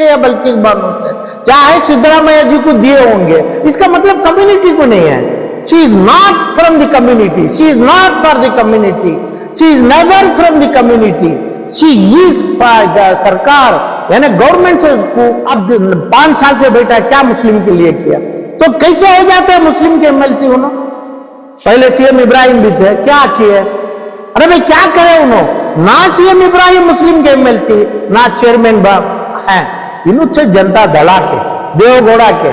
या बल्किस बानो से, चाहे सिद्धरामैया जी को दिए होंगे, इसका मतलब कम्युनिटी को नहीं है। She is not from the community, she is not for the community, she is never from the community, she is for the सरकार, यानी गवर्नमेंट से उसको अब 5 साल से बैठा है, क्या मुस्लिम के लिए किया? तो कैसे हो जाते हैं मुस्लिम के एमएलसी उन्होंने? पहले सीएम इब्राहिम भी थे, क्या किए? अरे भाई क्या करे उन्होंने? ना सीएम इब्राहिम मुस्लिम के एमएलसी, ना चेयरमैन है, इन्होंने जनता दला के, देवगौड़ा के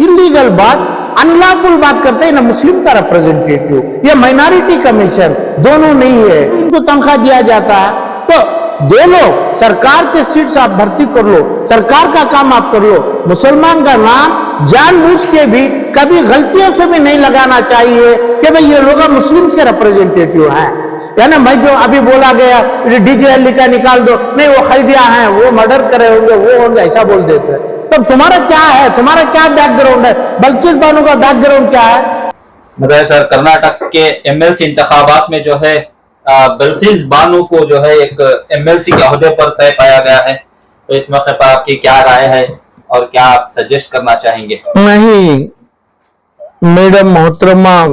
इलीगल बात, अनलॉफुल बात करते हैं ना। मुस्लिम का रिप्रेजेंटेटिव, ये माइनॉरिटी कमीशन दोनों नहीं है, इनको तनख्वाह दिया जाता है, तो दे लो, सरकार के सीट्स आप भर्ती कर लो, सरकार का काम आप कर लो। मुसलमान का नाम जानबूझ के भी कभी गलतियों से भी नहीं लगाना चाहिए कि भाई ये लोग मुस्लिम के रिप्रेजेंटेटिव हैं, यानी भाई जो अभी बोला गया डीजे अली का निकाल दो, नहीं वो खैदिया हैं, वो मर्डर करे होंगे, वो होंगे, ऐसा बोल देते हैं। तब तुम्हारा क्या है, तुम्हारा क्या बैकग्राउंड है? बल्किस बानो का बैकग्राउंड क्या है? मतलब सर कर्नाटक के एमएलसी इंतखाबात में जो है बल्किस बानो को जो है एक एमएलसी के ओहदे पर तय पाया गया है, तो इस मौके पर आपकी क्या राय है और क्या आप सजेस्ट करना चाहेंगे? नहीं, मैडम मोहतरमा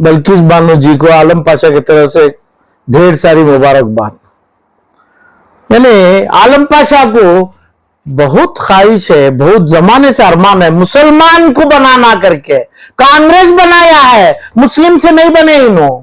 बल्किस बानो जी को आलम पाशा की तरफ से ढेर सारी मुबारकबाद। मैंने आलम पाशा को बहुत ख्वाहिश है, बहुत जमाने से अरमान है मुसलमान को बनाना करके, कांग्रेस बनाया है, मुस्लिम से नहीं बने इन्हों,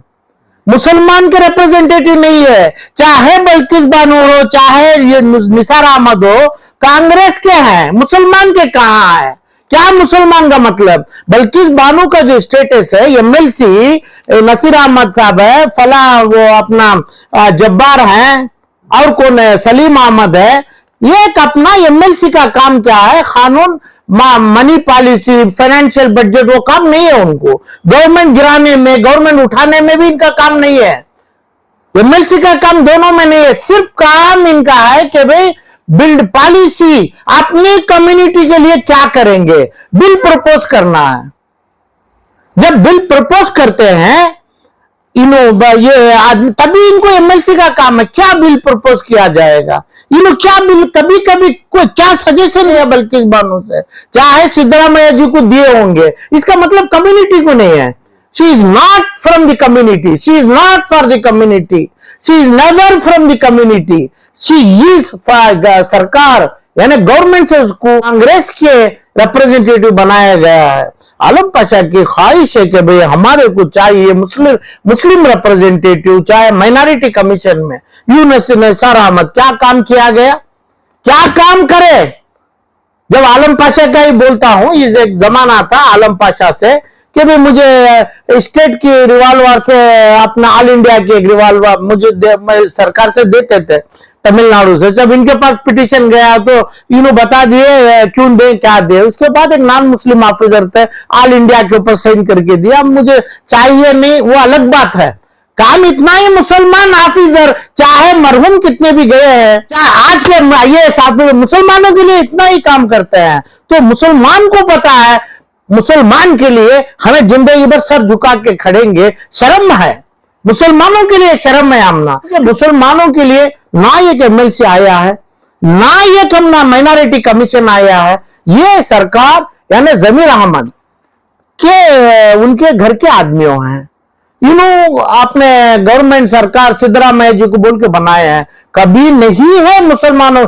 मुसलमान के रिप्रेजेंटेटिव नहीं है, चाहे बल्किस बानो हो, चाहे ये निसार अहमद हो, कांग्रेस के हैं, मुसलमान के कहां है? क्या मुसलमान का मतलब? बल्किस बानो का जो स्टेटस है, एमएलसी नसीर अहमद साहब है, फला वो अपना जब्बार है, और कौन है, सलीम अहमद है, ये एक अपना एमएलसी का काम क्या है? कानून, मनी पॉलिसी, फाइनेंशियल बजट, वो काम नहीं है उनको। गवर्नमेंट गिराने में, गवर्नमेंट उठाने में भी इनका काम नहीं है। एमएलसी का काम दोनों में नहीं है, सिर्फ काम इनका है कि भाई बिल्ड पॉलिसी, अपनी कम्युनिटी के लिए क्या करेंगे, बिल प्रपोज करना है। जब बिल प्रपोज करते हैं ये आदमी, तभी इनको एमएलसी का काम है, क्या बिल प्रपोज किया जाएगा, इन्हों क्या बिल, कभी कभी कोई क्या सजेशन है बल्किस बानो से, चाहे सिद्धरामैया जी को दिए होंगे, इसका मतलब कम्युनिटी को नहीं है। She is not from the community, she is not for the community, she is never from the community, she is for सरकार, यानी गवर्नमेंट से उसको कांग्रेस के रिप्रेजेंटेटिव बनाया गया है। आलम पाशा की ख्वाहिश है कि भाई हमारे को चाहिए मुस्लिम रिप्रेजेंटेटिव, चाहे माइनॉरिटी कमीशन में निसार अहमद, क्या काम किया गया, क्या काम करे? जब आलम पाशा का ही बोलता हूं, इस एक जमाना था आलम पाशा से कि भाई मुझे स्टेट की रिवॉल्वर से, अपना ऑल इंडिया की एक रिवॉल्वर मुझे सरकार से देते थे तमिलनाडु से। जब इनके पास पिटीशन गया तो इन्होंने बता दिए क्यों दे, क्या दे। उसके बाद एक नॉन मुस्लिम ऑफिसर थे, ऑल इंडिया के ऊपर साइन करके दिया। अब मुझे चाहिए नहीं, वो अलग बात है। काम इतना ही, मुसलमान ऑफिसर चाहे मरहूम कितने भी गए हैं, चाहे आज के आईएएस ऑफिसर मुसलमानों के लिए इतना ही काम करते हैं। तो मुसलमान को पता है, मुसलमान के लिए हमें जिंदगी भर सर झुका के खड़ेंगे, शर्म है, मुसलमानों के लिए शर्म है आमना। मुसलमानों के लिए ना एक एमएलसी आया है, ना ये कमना माइनॉरिटी कमीशन आया है। ये सरकार यानी जमीर अहमद के उनके घर के आदमियों हैं, इन्हों आपने गवर्नमेंट सरकार सिद्धरामैया जी को बोल के बनाए हैं। कभी नहीं है मुसलमानों,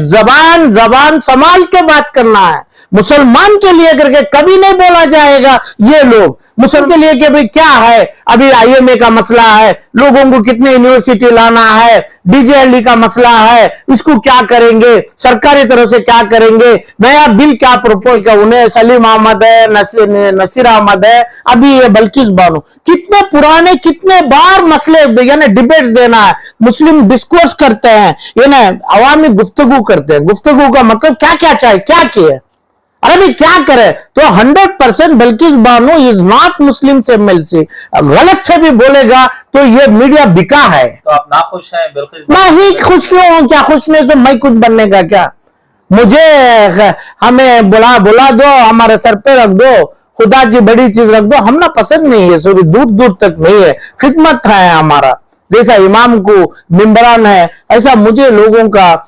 जबान संभाल के बात करना है, मुसलमान के लिए करके कभी नहीं बोला जाएगा। ये लोग मुसलमान के लिए कि भाई क्या है, अभी आईएमए का मसला है, लोगों को कितने यूनिवर्सिटी लाना है, डीजेएलई का मसला है, इसको क्या करेंगे, सरकारी तरफ से क्या करेंगे, नया बिल क्या प्रपोज कर, उन्हें सलीम अहमद है, नसीर अहमद है, अभी ये बल्किस बानो, कितने पुराने, कितने बार मसले यानी डिबेट्स देना है, मुस्लिम डिस्कोर्स करते हैं, यानी अवामी गुफ्तगू करते हैं। गुफ्तगू का मतलब क्या क्या चाहिए, क्या किए, अरे भाई क्या करे? तो 100% बल्किस बानो इज नॉट मुस्लिम से एमएलसी। गलत से भी बोलेगा तो ये मीडिया बिका है। तो आप नाखुश हैं बल्किस? मैं ही खुश क्यों हूं? क्या खुश नहीं तो मैं कुछ बनने का क्या? मुझे हमें बुला दो, हमारे सर पे रख दो, खुदा की बड़ी चीज रख दो, हम ना पसंद नहीं है, सॉरी दूर दूर तक नहीं है, खिदमत है हमारा। जैसा इमाम को मिंबरान है, ऐसा मुझे लोगों का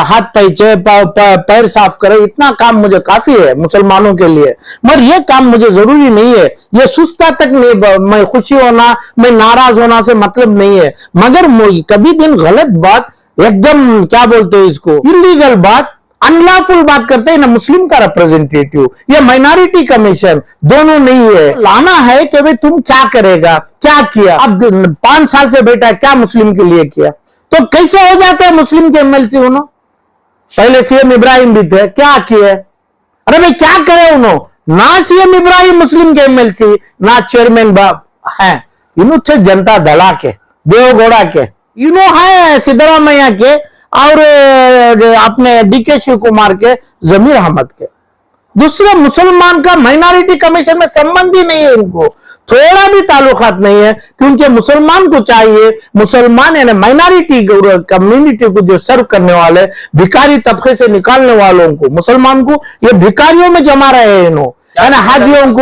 हाथ पैर साफ करे, इतना काम मुझे काफी है मुसलमानों के लिए। मगर ये काम मुझे जरूरी नहीं है, ये सुस्ता तक नहीं, मैं खुशी होना, मैं नाराज होना से मतलब नहीं है। मगर कभी दिन गलत बात, एकदम क्या बोलते हैं इसको, इलीगल बात, अनलॉफुल बात करते हैं ना मुस्लिम का रिप्रेजेंटेटिव या माइनॉरिटी कमीशन, दोनों नहीं है। लाना है कि भाई तुम क्या करेगा, क्या किया, अब 5 साल से बैठा है, क्या मुस्लिम के लिए किया, तो कैसे हो जाता है मुस्लिम के एमएलसी उन्होंने? पहले सीएम इब्राहिम भी थे, क्या किए? अरे भाई क्या करे उन्होंने? ना सीएम इब्राहिम मुस्लिम के एमएलसी, ना चेयरमैन है, इन्हों थे जनता दला के, देवगौड़ा के, इन्हों है सिद्धरामैया के, और अपने डीके शिव कुमार के, जमीर अहमद के। दूसरे मुसलमान का माइनॉरिटी कमीशन में संबंध ही नहीं है, इनको थोड़ा भी ताल्लुकात नहीं है, क्योंकि मुसलमान को चाहिए, मुसलमान यानी माइनॉरिटी कम्युनिटी को जो सर्व करने वाले, भिखारी तबके से निकालने वालों को, मुसलमान को ये भिखारियों में जमा रहे हैं इन्हों, यानी हाजियों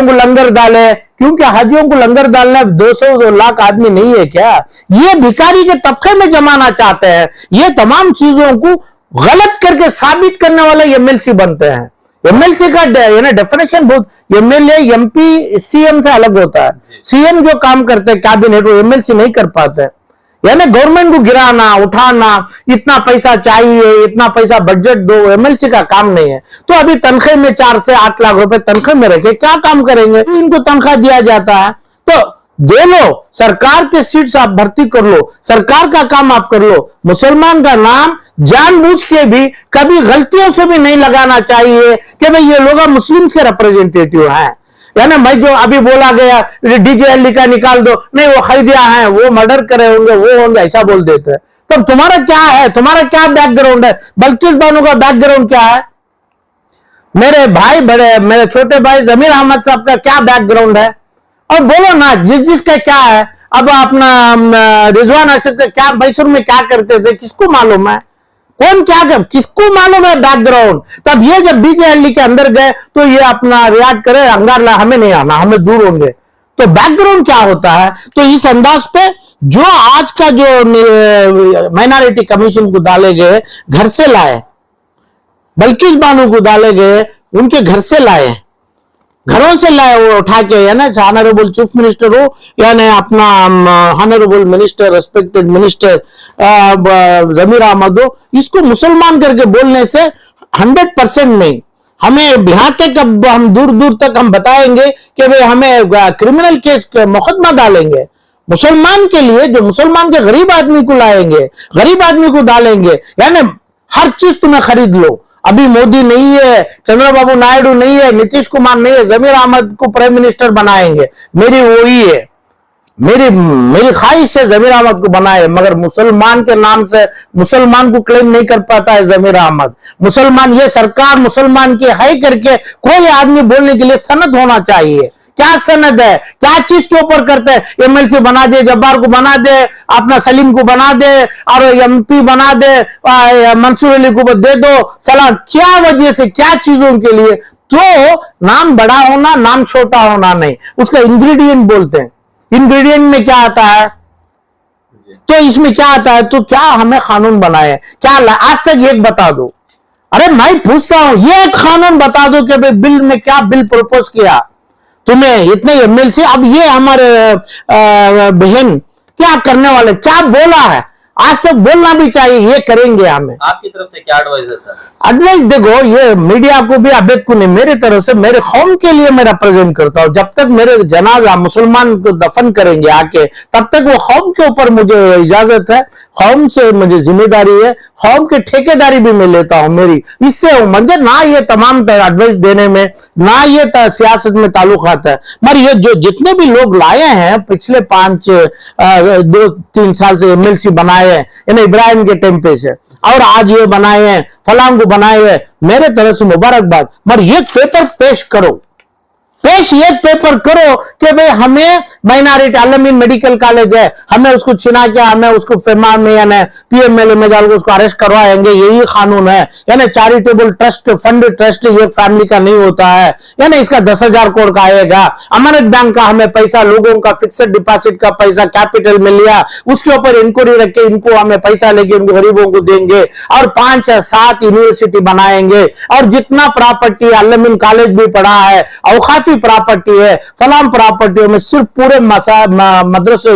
को लंगर डाले, क्योंकि हाजियों को लंगर डालना 200 लाख आदमी नहीं है क्या, ये भिखारी के तबके में जमाना चाहते हैं। ये तमाम चीजों को गलत करके साबित करने वाले एमएलसी बनते हैं। एमएलसी का डेफिनेशन बहुत, एमएलए एमपी सीएम से अलग होता है। सीएम जो काम करते हैं कैबिनेट, वो एमएलसी नहीं कर पाते। यानी गवर्नमेंट को गिराना, उठाना, इतना पैसा चाहिए, इतना पैसा बजट दो, एमएलसी का काम नहीं है। तो अभी तनख्वाह में 4 से 8 लाख रुपए तनख्वाह में रखे, क्या काम करेंगे? इनको तनख्वाह दिया जाता है तो दे लो, सरकार के सीट्स आप भर्ती कर लो, सरकार का काम आप कर लो। मुसलमान का नाम जानबूझ के भी, कभी गलतियों से भी नहीं लगाना चाहिए कि भाई ये लोग मुस्लिम के रिप्रेजेंटेटिव हैं। यानी मैं जो अभी बोला गया डीजे का निकाल दो, नहीं वो खैदिया है, वो मर्डर करे होंगे, वो होंगे, ऐसा बोल देते हैं। तब तुम्हारा क्या है, तुम्हारा क्या बैकग्राउंड है? बल्किस बानो का बैकग्राउंड क्या है? मेरे छोटे भाई जमीर अहमद साहब का क्या बैकग्राउंड है? और बोलो ना जिसका क्या है। अब अपना रिजवान अर्शद का क्या, मैसूर में क्या करते थे, किसको मालूम है? कौन क्या कर, किसको मालूम है बैकग्राउंड? तब ये जब बीजेएलई के अंदर गए तो ये अपना रियाक्ट करे, अंगार ला, हमें नहीं आना, हमें दूर होंगे। तो बैकग्राउंड क्या होता है? तो इस अंदाज पे जो आज का जो माइनॉरिटी कमीशन को डाले गए, घर से लाए, बल्किस बानो को डाले गए, उनके घर से लाए, घरों से लाए, वो उठा के, यानी ऑनरेबल चीफ मिनिस्टर हो, यानी अपना ऑनरेबल मिनिस्टर, रेस्पेक्टेड मिनिस्टर जमीर अहमद हो, इसको मुसलमान करके बोलने से 100% नहीं, हमें यहाँ तक, अब हम दूर दूर तक हम बताएंगे कि भाई हमें क्रिमिनल केस मुकदमा डालेंगे मुसलमान के लिए, जो मुसलमान के गरीब आदमी को लाएंगे, गरीब आदमी को डालेंगे, यानी हर चीज तुम्हें खरीद लो। अभी मोदी नहीं है, चंद्रबाबू नायडू नहीं है, नीतीश कुमार नहीं है, जमीर अहमद को प्राइम मिनिस्टर बनाएंगे, मेरी वही है, मेरी ख्वाहिश है जमीर अहमद को बनाए। मगर मुसलमान के नाम से मुसलमान को क्लेम नहीं कर पाता है जमीर अहमद। मुसलमान, ये सरकार मुसलमान की है करके कोई आदमी बोलने के लिए सनद होना चाहिए। क्या सनद है, क्या चीज के ऊपर करते हैं? एमएलसी बना दे, जब्बार को बना दे, अपना सलीम को बना दे, और एमपी बना दे, मंसूर अली को दे दो, सलाम, क्या वजह से, क्या चीजों के लिए? तो नाम बड़ा होना, नाम छोटा होना नहीं, उसका इंग्रेडिएंट बोलते हैं। इंग्रेडिएंट में क्या आता है? तो इसमें क्या आता है? तो क्या हमें कानून बनाए, क्या आज तक एक बता दो। अरे मैं पूछता हूं, ये एक कानून बता दो कि भाई बिल में क्या बिल प्रपोज किया तुम्हें, इतने एमएलसी, अब ये हमारे बहन क्या करने वाले, क्या बोला है आज तक? बोलना भी चाहिए, ये करेंगे हमें। आपकी तरफ से क्या एडवाइस है सर? एडवाइस देखो, ये मीडिया को भी, अबेद को नहीं, मेरी तरफ से, मेरे कौम के लिए मैं रिप्रेजेंट करता हूं। जब तक मेरे जनाजा मुसलमान को दफन करेंगे आके, तब तक वो कौम के ऊपर मुझे इजाजत है, कौम से मुझे जिम्मेदारी है, कौम की ठेकेदारी भी मैं लेता हूं मेरी। इससे मुझे ना ये तमाम एडवाइस देने में, ना ये सियासत में ताल्लुकात है। मगर ये जो जितने भी लोग लाए हैं पिछले 2-3 साल से एमएलसी बनाए हैं, इब्राहिम के टाइम पे से, और आज ये बनाए हैं, फलां को बनाए हैं, मेरे तरफ से मुबारकबाद। मगर ये पेपर पेश करो, पेश एक पेपर करो कि भाई हमें माइनॉरिटी अलमीन मेडिकल कॉलेज है, हमें उसको छिना के हमें उसको फेमा में यानी पीएमएलए में डाल उसको अरेस्ट करवाएंगे, यही कानून है। यानी चैरिटेबल ट्रस्ट फंड ट्रस्ट ये फैमिली का नहीं होता है, यानी इसका 10,000 करोड़ का आएगा। अमानत बैंक का हमें पैसा, लोगों का फिक्स्ड डिपॉजिट का पैसा कैपिटल में लिया, उसके ऊपर इंक्वायरी रख के इनको हमें पैसा लेके उनको गरीबों को देंगे और 5 या 7 यूनिवर्सिटी बनाएंगे। और जितना प्रॉपर्टी अलमीन कॉलेज भी पड़ा है, औकाफी प्रॉपर्टी है, फलाम प्रॉपर्टियों में सिर्फ पूरे मदरसे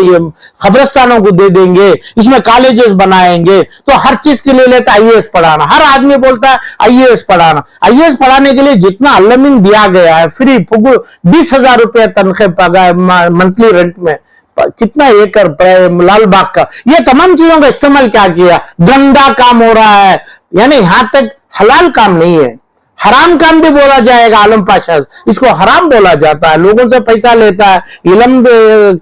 खबरस्तानों को दे देंगे, इसमें कॉलेजेस बनाएंगे। तो हर चीज के लिए लेता आईएएस पढ़ाना, हर आदमी बोलता है आईएएस पढ़ाना। आईएएस पढ़ाने के लिए जितना अलमीन दिया गया है फ्री 20,000 रुपए तनख्वाह मंथली रेंट में, कितना एकड़ लाल बाग का, ये तमाम चीजों का इस्तेमाल क्या किया। गंदा काम हो रहा है, यानी यहां तक हलाल काम नहीं है, हराम काम भी बोला जाएगा। आलम पाशा इसको हराम बोला जाता है, लोगों से पैसा लेता है। इलम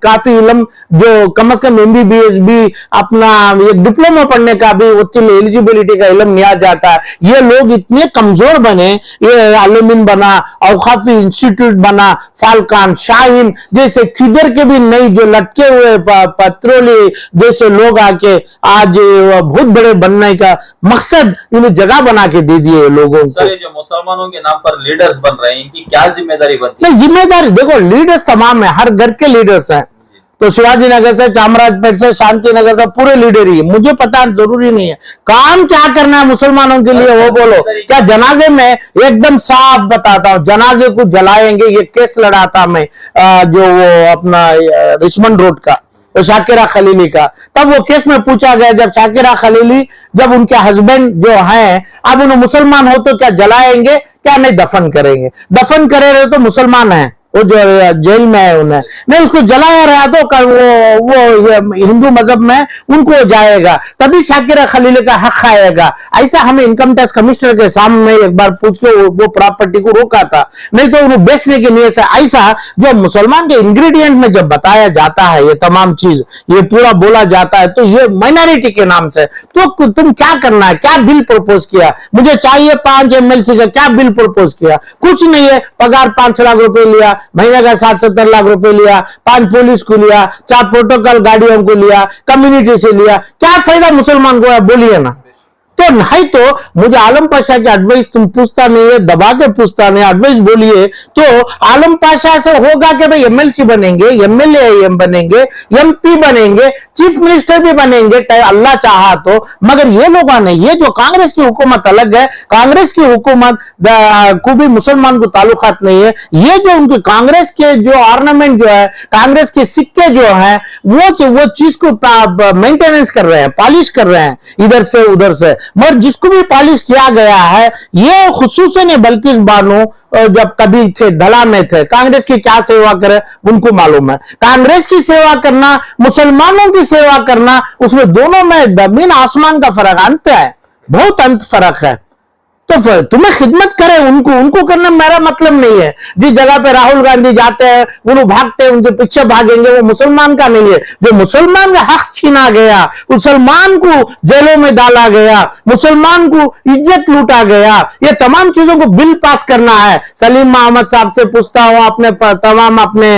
काफी इलम जो कम से कम एमबीबीएस भी अपना एक डिप्लोमा पढ़ने का भी एलिजिबिलिटी का इलम लिया जाता है। ये लोग इतने कमजोर बने, ये आलमीन बना, औकाफी इंस्टीट्यूट बना, फालकान शाहीन जैसे किधर के भी नहीं, जो लटके हुए पत्रोली जैसे लोग आके आज बहुत बड़े बनने का मकसद इन्हें जगह बना के दे दिए लोगों को। मुसलमानों के नाम पर लीडर्स बन रहे हैं, इनकी क्या जिम्मेदारी बनती है? नहीं, जिम्मेदारी देखो लीडर्स तमाम है, हर घर के लीडर्स हैं। तो शिवाजी नगर से चामराजपेट से शांति नगर का पूरे लीडर ही है, मुझे पता जरूरी नहीं है काम क्या करना है मुसलमानों के लिए, वो बोलो। क्या जनाजे में एकदम साफ बताता हूं, जनाजे को जलाएंगे, ये केस लड़ा था मैं जो वो अपना रिचमंड रोड का, तो शाकिरा खलीली का, तब वो केस में पूछा गया जब शाकिरा खलीली जब उनके हस्बैंड जो हैं अब उन्हें मुसलमान हो तो क्या जलाएंगे, क्या नहीं दफन करेंगे, दफन करे रहे तो मुसलमान है, वो जो जेल में है उन्हें नहीं, उसको जलाया रहा तो वो हिंदू मजहब में उनको जाएगा, तभी शाकिरा खलील का हक आएगा। ऐसा हमें इनकम टैक्स कमिश्नर के सामने एक बार पूछ के वो प्रॉपर्टी को रोका था, नहीं तो उन्हें बेचने की नीयत से। ऐसा जो मुसलमान के इंग्रेडिएंट में जब बताया जाता है ये तमाम चीज, ये पूरा बोला जाता है, तो ये माइनॉरिटी के नाम से तो तुम क्या करना है, क्या बिल प्रपोज किया, मुझे चाहिए 5 MLC का, क्या बिल प्रपोज किया, कुछ नहीं है। पगार 5 लाख रुपए लिया, महीने का 60-70 लाख रुपए लिया, 5 पुलिस को लिया, 4 प्रोटोकॉल गाड़ियों को लिया, कम्युनिटी से लिया, क्या फायदा मुसलमान को है, बोलिए ना। तो नहीं तो मुझे आलम पाशा की एडवाइस तुम पूछता नहीं है, दबा के पूछता नहीं, एडवाइस बोलिए तो आलम पाशा से होगा कि भाई MLC बनेंगे, MLA बनेंगे, MP बनेंगे, चीफ मिनिस्टर भी बनेंगे अल्लाह चाहा तो। मगर ये लोग नहीं, ये जो कांग्रेस की हुकूमत अलग है, कांग्रेस की हुकूमत को भी मुसलमान को ताल्लुकात नहीं है। ये जो उनके कांग्रेस के जो ऑर्नामेंट जो है, कांग्रेस के सिक्के जो है, वो चीज को मेंटेनेंस कर रहे हैं, पॉलिश कर रहे हैं इधर से उधर से। मगर जिसको भी पॉलिश किया गया है, ये खुसूसन बल्किस बानो जब कभी थे धला में थे, कांग्रेस की क्या सेवा करे उनको मालूम है। कांग्रेस की सेवा करना, मुसलमानों की सेवा करना, उसमें दोनों में जमीन आसमान का फर्क, अंत है, बहुत अंत फर्क है। तो तुम्हें खिदमत करे उनको करना मेरा मतलब नहीं है। जिस जगह पे राहुल गांधी जाते हैं, उन्हें भागते हैं, उनके पीछे भागेंगे, वो मुसलमान का नहीं है। जो मुसलमान का हक छीना गया, मुसलमान को जेलों में डाला गया, मुसलमान को इज्जत लूटा गया, ये तमाम चीजों को बिल पास करना है। सलीम अहमद साहब से पूछता हूं, अपने तमाम अपने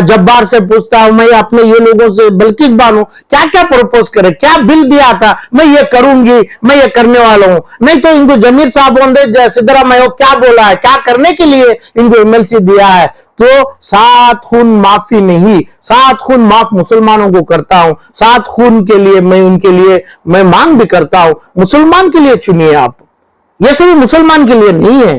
जब्बार से पूछता हूं, मैं अपने ये लोगों से बल्किस बानो क्या क्या प्रपोज करे, क्या बिल दिया था, मैं ये करूंगी, मैं ये करने वाला हूं। नहीं तो इनको जमीर साहब बोल रहे सिद्धरामैया क्या बोला है, क्या करने के लिए इनको MLC दिया है। तो 7 खून माफी नहीं, 7 खून माफ मुसलमानों को करता हूं, 7 खून के लिए मैं उनके लिए मैं मांग भी करता हूं, मुसलमान के लिए चुनिए आप। ये सभी मुसलमान के लिए नहीं है,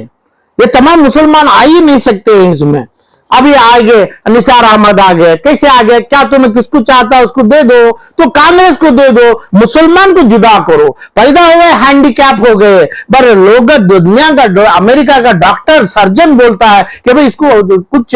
ये तमाम मुसलमान आ ही नहीं सकते हैं इसमें। अभी आ गए निसार अहमद आ गए, कैसे आ गए, क्या तुम्हें किसको चाहता उसको दे दो, तो कांग्रेस को दे दो, मुसलमान को जुदा करो। पैदा हुए हैंडीकैप हो गए, पर लोग दुनिया का अमेरिका का डॉक्टर सर्जन बोलता है कि भाई इसको कुछ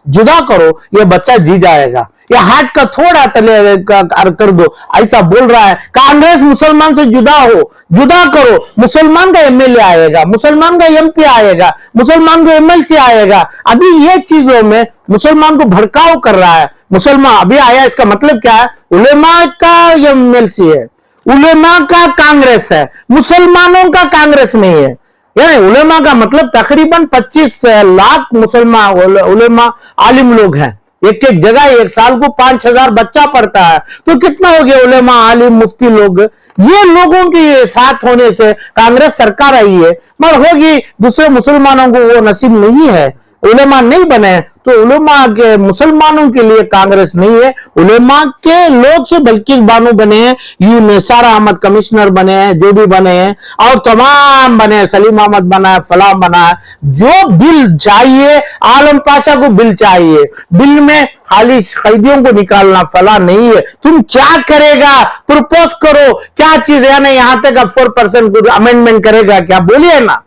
जुदा करो, ये बच्चा जी जाएगा, या हार्ट का थोड़ा तले कर दो, ऐसा बोल रहा है। कांग्रेस मुसलमान से जुदा हो, जुदा करो, मुसलमान का MLA आएगा, मुसलमान का MP आएगा, मुसलमान को MLC आएगा। अभी ये चीजों में मुसलमान को भड़काव कर रहा है। मुसलमान अभी आया, इसका मतलब क्या है, उलेमा का MLC है, उलेमा का कांग्रेस है, मुसलमानों का कांग्रेस नहीं है। यानी उलेमा का मतलब तकरीबन 25 लाख मुसलमान उलेमा आलिम लोग हैं। एक एक जगह एक साल को 5,000 बच्चा पढ़ता है, तो कितना हो गया उलेमा आलिम मुफ्ती लोग। ये लोगों के साथ होने से कांग्रेस सरकार आई है, मगर होगी दूसरे मुसलमानों को वो नसीब नहीं है, उलेमा नहीं बने, तो उलेमा के मुसलमानों के लिए कांग्रेस नहीं है। उलेमा के लोग से बल्कि बानू बने हैं, यू निसार अहमद कमिश्नर बने हैं, जो भी बने हैं, और तमाम बने हैं, सलीम अहमद बना है, फलां बना है। जो बिल चाहिए, आलम पाशा को बिल चाहिए, बिल में खाली कैदियों को निकालना फला नहीं है। तुम क्या करेगा, प्रपोज करो क्या चीज है ना, यहां तक अब 4% को अमेंडमेंट करेगा क्या, बोलिए ना।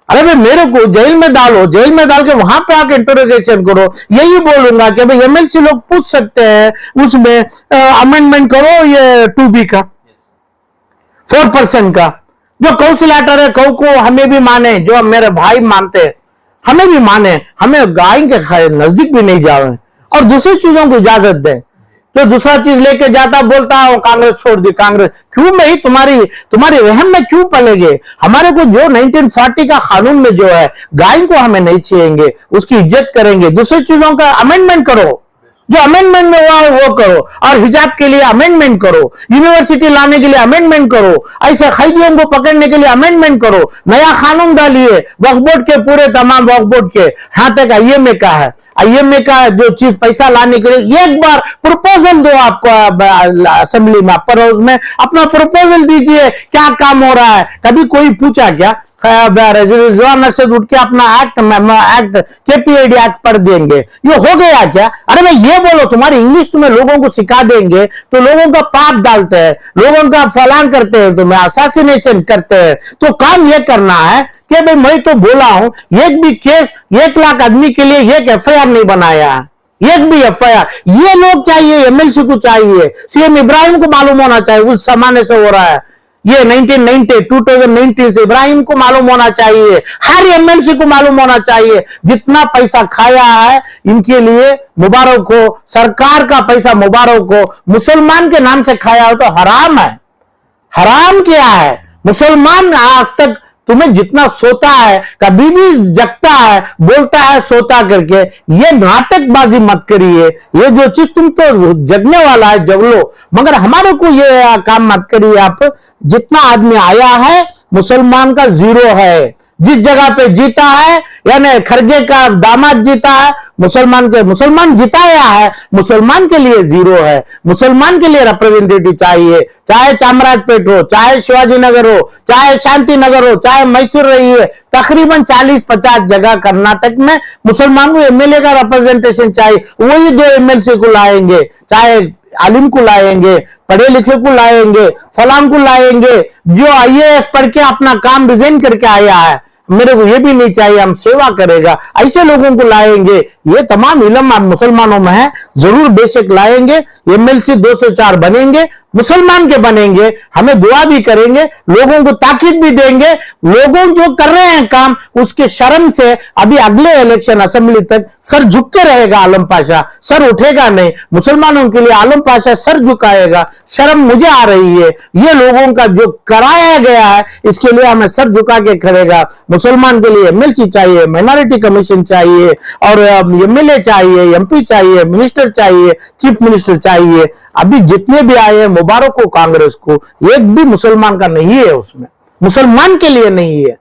अरे भाई मेरे को जेल में डालो, जेल में डाल के वहां पे आके इंटरोगेशन करो। यही बोलूंगा कि भाई एमएलसी लोग पूछ सकते हैं उसमें अमेंडमेंट करो ये 2B का 4% का। जो काउंसिलेटर है कौ को हमें भी माने, जो मेरे भाई मानते हैं हमें भी माने, हमें गाय के नजदीक भी नहीं जावे और दूसरी चीजों को इजाजत दें। तो दूसरा चीज लेके जाता बोलता है कांग्रेस छोड़ दी, कांग्रेस क्यों नहीं, तुम्हारी रहम में क्यों पलेगे। हमारे को जो 1940 का कानून में जो है, गाय को हमें नहीं छेड़ेंगे, उसकी इज्जत करेंगे। दूसरी चीजों का अमेंडमेंट करो, जो अमेंडमेंट में हुआ है वो करो, और हिजाब के लिए अमेंडमेंट करो, यूनिवर्सिटी लाने के लिए अमेंडमेंट करो, ऐसे कैदियों को पकड़ने के लिए अमेंडमेंट करो, नया कानून डालिए वक्फ बोर्ड के, पूरे तमाम वक्फ बोर्ड के, यहां तक आईएमए का है, आईएमए का जो चीज पैसा लाने के लिए एक बार प्रपोजल दो, आपको असेंबली में अपर हाउस में अपना प्रपोजल दीजिए, क्या काम हो रहा है। कभी कोई पूछा क्या, रिजवान अरशद उठ के अपना एक्ट केपीएडी एक्ट पढ़ देंगे, ये हो गया क्या। अरे भाई ये बोलो, तुम्हारी इंग्लिश तुम्हें लोगों को सिखा देंगे तो लोगों का पाप डालते हैं, लोगों का फलान करते हैं, तुम्हें असासिनेशन करते हैं। तो काम ये करना है कि भाई मैं तो बोला हूं, एक भी केस 1 लाख आदमी के लिए एक एफआईआर नहीं बनाया, एक भी एफआईआर। ये लोग चाहिए, एमएलसी को चाहिए, सीएम इब्राहिम को मालूम होना चाहिए उस जमाने से हो रहा है ये 2019 से इब्राहिम को मालूम होना चाहिए, हर एमएलसी को मालूम होना चाहिए जितना पैसा खाया है इनके लिए मुबारक हो, सरकार का पैसा मुबारक हो। मुसलमान के नाम से खाया हो तो हराम है। हराम क्या है, मुसलमान आज तक तुम्हें जितना सोता है, कभी भी जगता है, बोलता है सोता करके, ये नाटकबाजी मत करिए। ये जो चीज तुम तो जगने वाला है जग लो, मगर हमारे को ये काम मत करिए आप। जितना आदमी आया है मुसलमान का 0 है, जिस जगह पे जीता है, यानी खरगे का दामाद जीता है, मुसलमान जिताया है, मुसलमान के लिए 0 है। मुसलमान के लिए रिप्रेजेंटेटिव चाहिए, चाहे चामराजपेट हो, चाहे शिवाजी नगर हो, चाहे शांति नगर हो, चाहे मैसूर रही है, तकरीबन 40-50 जगह कर्नाटक में मुसलमान को एमएलए का रिप्रेजेंटेशन चाहिए। वही 2 एमएलसी को लाएंगे, चाहे आलिम को लाएंगे, पढ़े लिखे को लाएंगे, फलां को लाएंगे, जो आईएएस पढ़ के अपना काम रिजाइन करके आया है। मेरे को ये भी नहीं चाहिए, हम सेवा करेगा, ऐसे लोगों को लाएंगे। ये तमाम इल्म मुसलमानों में है, जरूर बेशक लाएंगे। एमएलसी 204 बनेंगे, मुसलमान के बनेंगे, हमें दुआ भी करेंगे, लोगों को ताकीद भी देंगे। लोगों जो कर रहे हैं काम उसके शर्म से अभी अगले इलेक्शन असेंबली तक सर झुक के रहेगा आलम पाशा, सर उठेगा नहीं। मुसलमानों के लिए आलम पाशा सर झुकाएगा, शर्म मुझे आ रही है। ये लोगों का जो कराया गया है इसके लिए हमें सर झुका के करेगा। मुसलमान के लिए एमएलसी चाहिए, माइनॉरिटी कमीशन चाहिए, और एमएलए चाहिए, एमपी चाहिए, मिनिस्टर चाहिए, चीफ मिनिस्टर चाहिए। अभी जितने भी आए हैं मुबारक हो कांग्रेस को, एक भी मुसलमान का नहीं है उसमें, मुसलमान के लिए नहीं है।